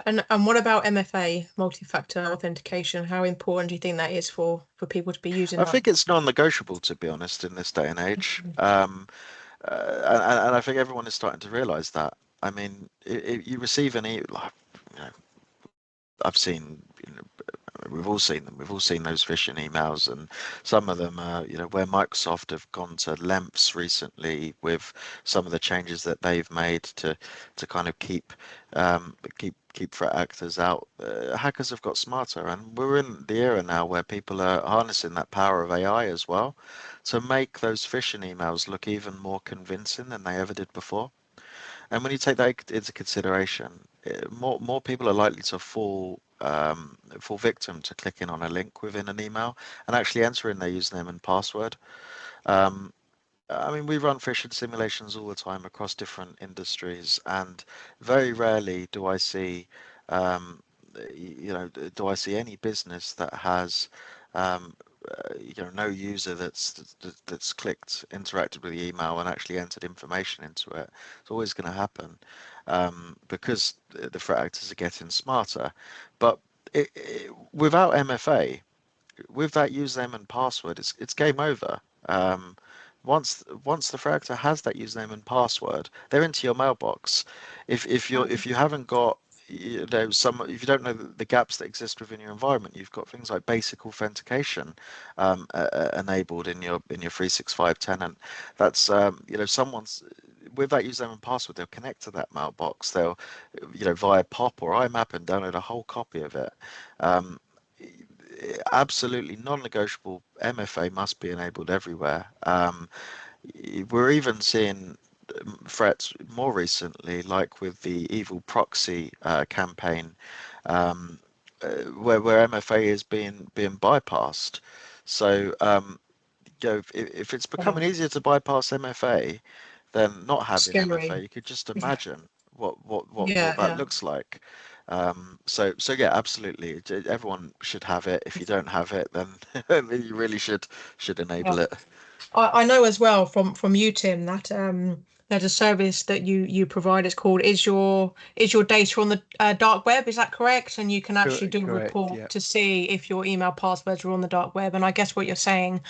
And what about MFA, multi-factor authentication? How important do you think that is for people to be using I that? think it's non-negotiable, to be honest, in this day and age. And I think everyone is starting to realize that. I mean, you receive like, you know, I've seen, we've all seen them. We've all seen those phishing emails, and some of them are, where Microsoft have gone to lengths recently with some of the changes that they've made to kind of keep threat actors out. Hackers have got smarter, and we're in the era now where people are harnessing that power of AI as well to make those phishing emails look even more convincing than they ever did before. And when you take that into consideration, more people are likely to fall victim to clicking on a link within an email and actually entering their username and password. Um, I mean, we run phishing simulations all the time across different industries, and very rarely do I see, um, do I see any business that has, um, no user that's clicked, interacted with the email, and actually entered information into it. It's always going to happen because the threat actors are getting smarter. But without MFA, with that username and password, it's game over. Once the threat actor has that username and password, they're into your mailbox. If you haven't got if you don't know the gaps that exist within your environment, you've got things like basic authentication enabled in your 365 tenant. That's someone's with that username and password, they'll connect to that mailbox. They'll via POP or IMAP and download a whole copy of it. Um, Absolutely non-negotiable. MFA must be enabled everywhere. We're even seeing threats more recently, like with the evil proxy campaign, um, where MFA is being bypassed. So, if it's becoming Wow. easier to bypass MFA than not having MFA, Scary. you could just imagine what Yeah, that yeah. looks like. So yeah, absolutely. Everyone should have it. If you don't have it, then you really should Yeah. enable it. I know as well from you, Tim, that there's a service that you provide. It's called Is your data on the dark web? Is that correct? And you can actually do a Correct. report Yeah. to see if your email passwords are on the dark web. And I guess what you're saying,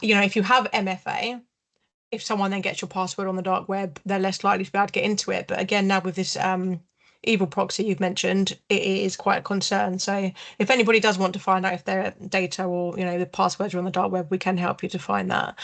if you have MFA, if someone then gets your password on the dark web, they're less likely to be able to get into it. But again, now with this evil proxy you've mentioned, it is quite a concern. So if anybody does want to find out if their data or the passwords are on the dark web, we can help you to find that.